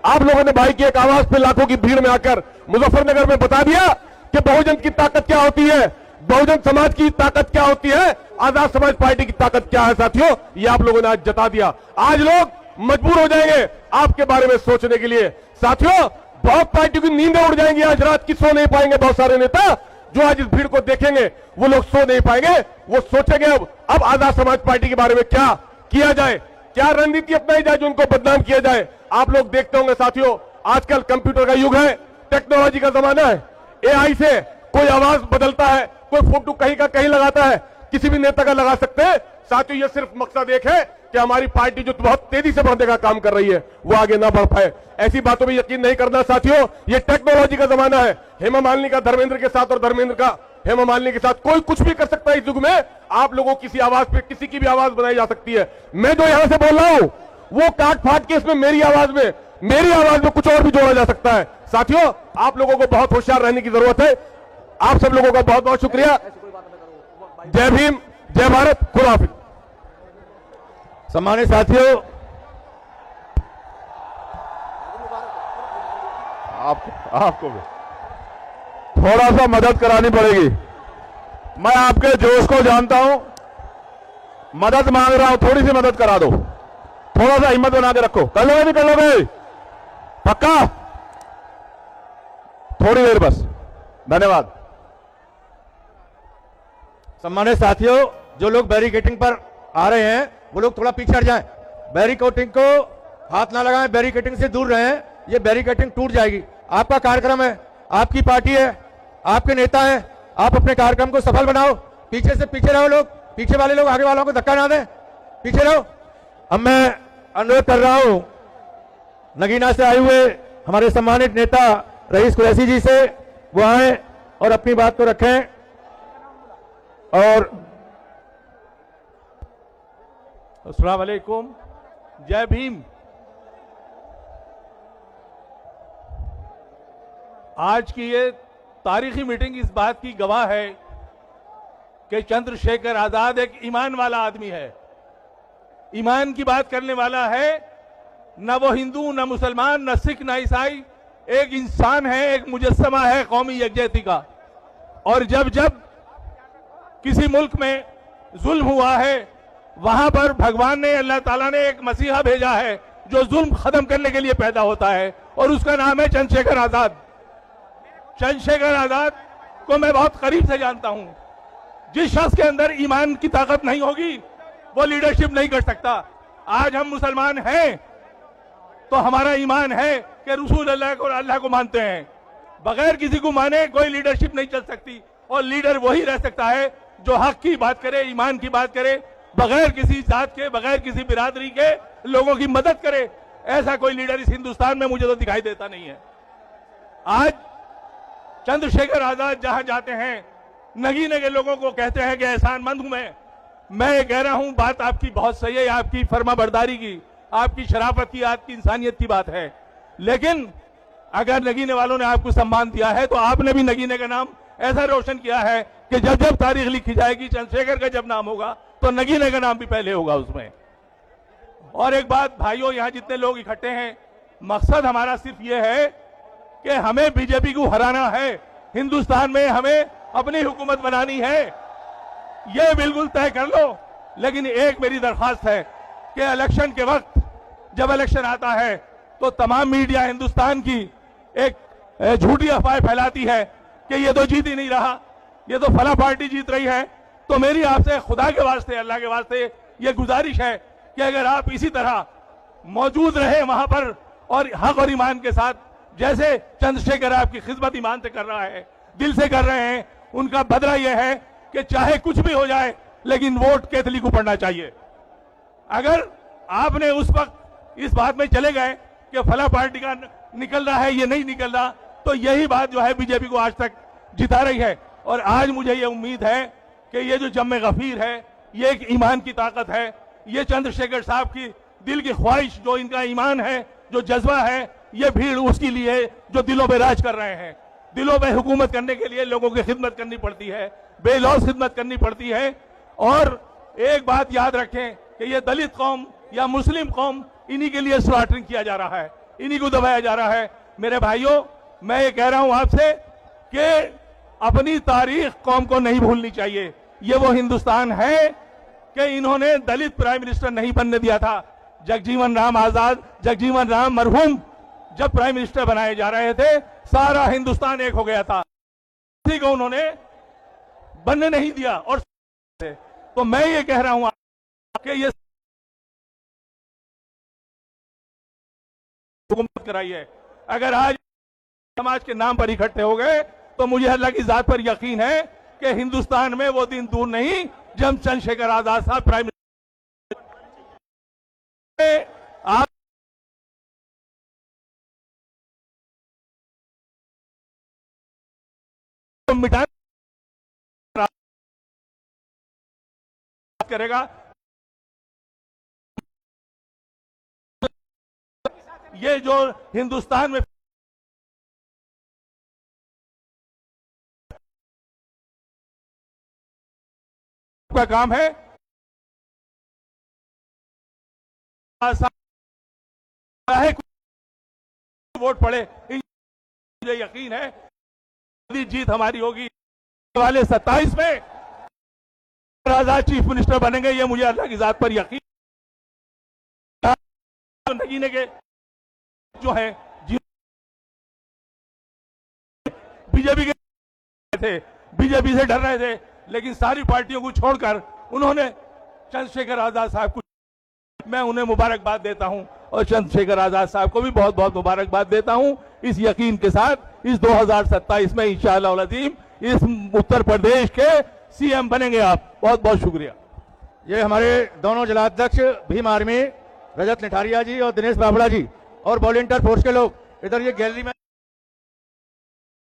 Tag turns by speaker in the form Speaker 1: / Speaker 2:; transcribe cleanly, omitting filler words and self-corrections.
Speaker 1: आप लोगों ने भाई की एक आवाज पे लाखों की भीड़ में आकर मुजफ्फरनगर में बता दिया कि बहुजन की ताकत क्या होती है, बहुजन समाज की ताकत क्या होती है, आजाद समाज पार्टी की ताकत क्या है। साथियों, ये आप लोगों ने आज जता दिया। आज लोग मजबूर हो जाएंगे आपके बारे में सोचने के लिए। साथियों, बहुत पार्टी की नींदें उड़ जाएंगी, आज रात की सो नहीं पाएंगे। बहुत सारे नेता जो आज इस भीड़ को देखेंगे वो लोग सो नहीं पाएंगे, वो सोचेंगे अब आजाद समाज पार्टी के बारे में क्या किया जाए, क्या रणनीति अपनाई जाए जो उनको बदनाम किया जाए। आप लोग देखते होंगे साथियों, आजकल कंप्यूटर का युग है, टेक्नोलॉजी का जमाना है। एआई से कोई आवाज बदलता है, कोई फोटो कहीं का कहीं लगाता है, किसी भी नेता का लगा सकते हैं। साथियों, ये सिर्फ मकसद एक है कि हमारी पार्टी जो बहुत तेजी से बढ़ने का काम कर रही है वो आगे ना बढ़ पाए। ऐसी बातों में यकीन नहीं करना साथियों, ये टेक्नोलॉजी का जमाना है। हेमा मालिनी का धर्मेंद्र के साथ और धर्मेंद्र का हेमा मालिनी के साथ कोई कुछ भी कर सकता है। इस युग में आप लोगों किसी आवाज पे किसी की भी आवाज बनाई जा सकती है। मैं जो यहां से बोल रहा हूं वो काट फाट के इसमें मेरी आवाज में कुछ और भी जोड़ा जा सकता है। साथियों, आप लोगों को बहुत होशियार रहने की जरूरत है। आप सब लोगों का बहुत बहुत शुक्रिया। जय भीम, जय भारत, खुदा हाफिज।
Speaker 2: सम्मानित साथियों, आपको भी थोड़ा सा मदद करानी पड़ेगी। मैं आपके जोश को जानता हूं, मदद मांग रहा हूं, थोड़ी सी मदद करा दो। थोड़ा सा हिम्मत बना के रखो। कर लोगे, नहीं कर लोगे? पक्का? थोड़ी देर बस। धन्यवाद। सम्मानित साथियों, जो लोग बैरिकेडिंग पर आ रहे हैं वो लोग थोड़ा पीछे हट जाएं। बैरिकेडिंग को हाथ ना लगाएं, बैरिकेडिंग से दूर रहें, ये बैरिकेडिंग टूट जाएगी। आपका कार्यक्रम है, आपकी पार्टी है, आपके नेता हैं, आप अपने कार्यक्रम को सफल बनाओ। पीछे से पीछे रहो लोग, पीछे वाले लोग आगे वालों को धक्का ना दें, पीछे रहो। अब मैं अनुरोध कर रहा हूं नगीना से आए हुए हमारे सम्मानित नेता रईस कुरैशी जी से, वो आए और अपनी बात को रखें। और
Speaker 3: अस्सलाम वालेकुम, जय भीम। आज की ये तारीखी मीटिंग इस बात की गवाह है कि चंद्रशेखर आजाद एक ईमान वाला आदमी है, ईमान की बात करने वाला है। न वो हिंदू, न मुसलमान, न सिख, न ईसाई, एक इंसान है, एक मुजस्समा है कौमी यकजहती का। और जब जब किसी मुल्क में जुल्म हुआ है वहां पर भगवान ने, अल्लाह ताला ने एक मसीहा भेजा है जो जुल्म खत्म करने के लिए पैदा होता है, और उसका नाम है चंद्रशेखर आजाद। चंद्रशेखर आजाद को मैं बहुत करीब से जानता हूं। जिस शख्स के अंदर ईमान की ताकत नहीं होगी वो लीडरशिप नहीं कर सकता। आज हम मुसलमान हैं तो हमारा ईमान है कि रसूल अल्लाह को, अल्लाह को मानते हैं। बगैर किसी को माने कोई लीडरशिप नहीं चल सकती, और लीडर वही रह सकता है जो हक की बात करे, ईमान की बात करे, बगैर किसी जात के, बगैर किसी बिरादरी के लोगों की मदद करे। ऐसा कोई लीडर इस हिंदुस्तान में मुझे तो दिखाई देता नहीं है। आज चंद्रशेखर आजाद जहां जाते हैं नगीने के लोगों को कहते हैं कि एहसानमंद हूं मैं कह रहा हूं बात आपकी बहुत सही है, आपकी फर्माबरदारी की, आपकी शराफत की, आपकी इंसानियत की बात है। लेकिन अगर नगीने वालों ने आपको सम्मान दिया है तो आपने भी नगीने का नाम ऐसा रोशन किया है कि जब जब तारीख लिखी जाएगी, चंद्रशेखर का जब नाम होगा तो नगीने का नाम भी पहले होगा उसमें। और एक बात भाइयों, यहां जितने लोग इकट्ठे हैं, मकसद हमारा सिर्फ ये है कि हमें बीजेपी को हराना है, हिंदुस्तान में हमें अपनी हुकूमत बनानी है, ये बिल्कुल तय कर लो। लेकिन एक मेरी दरख्वास्त है कि इलेक्शन के वक्त जब इलेक्शन आता है तो तमाम मीडिया हिंदुस्तान की एक झूठी अफवाह फैलाती है कि ये तो जीत ही नहीं रहा, ये तो फला पार्टी जीत रही है। तो मेरी आपसे खुदा के वास्ते, अल्लाह के वास्ते ये गुजारिश है कि अगर आप इसी तरह मौजूद रहे वहां पर और हक और ईमान के साथ, जैसे चंद्रशेखर आपकी खिदमत ईमान से कर रहा है, दिल से कर रहे हैं, उनका बदला यह है कि चाहे कुछ भी हो जाए लेकिन वोट कैथली को पड़ना चाहिए। अगर आपने उस वक्त इस बात में चले गए कि फला पार्टी का निकल रहा है, ये नहीं निकल रहा, तो यही बात जो है बीजेपी को आज तक जिता रही है। और आज मुझे ये उम्मीद है कि ये जो जम्मे गफीर है, ये एक ईमान की ताकत है, ये चंद्रशेखर साहब की दिल की ख्वाहिश, जो इनका ईमान है, जो जज्बा है, ये भीड़ उसकी लिए जो दिलों पे राज कर रहे हैं। दिलों पे हुकूमत करने के लिए लोगों की खिदमत करनी पड़ती है, बेलौस खिदमत करनी पड़ती है। और एक बात याद रखें कि ये दलित कौम या मुस्लिम कौम, इन्हीं के लिए स्लॉटरिंग किया जा रहा है। इन्हीं को दबाया जा रहा है। मेरे भाइयों, मैं ये कह रहा हूं आपसे कि अपनी तारीख कौम को नहीं भूलनी चाहिए। ये वो हिंदुस्तान है कि इन्होंने दलित प्राइम मिनिस्टर नहीं बनने दिया था। जगजीवन राम आजाद, जगजीवन राम मरहूम जब प्राइम मिनिस्टर बनाए जा रहे थे, सारा हिंदुस्तान एक हो गया था, किसी को उन्होंने बनने नहीं दिया। और तो मैं ये कह रहा हूं कि ये हुकूमत कराई है। अगर आज समाज के नाम पर इकट्ठे हो गए तो मुझे अल्लाह की जात पर यकीन है कि हिंदुस्तान में वो दिन दूर नहीं जब चंद्रशेखर आजाद साहब प्राइम मिनिस्टर आप मिटाने करेगा। ये जो हिंदुस्तान में का काम है, चाहे वोट पड़े, मुझे यकीन है जीत हमारी होगी। वाले 27 में आजाद चीफ मिनिस्टर बनेंगे, ये मुझे अल्लाह की जात पर यकीन। नगीने के जो है बीजेपी के थे, बीजेपी से डर रहे थे, लेकिन सारी पार्टियों को छोड़कर उन्होंने चंद्रशेखर आजाद साहब को, मैं उन्हें मुबारकबाद देता हूं और चंद्रशेखर आजाद साहब को भी बहुत बहुत मुबारकबाद देता हूं, इस यकीन के साथ इस 2027 में इंशाअल्लाह अज़ीम इस उत्तर प्रदेश के सीएम बनेंगे आप। बहुत बहुत शुक्रिया।
Speaker 2: ये हमारे दोनों जिलाध्यक्ष भीम आर्मी रजत निठारिया जी और दिनेश बाबड़ा जी और वॉलंटियर फोर्स के लोग इधर ये गैलरी में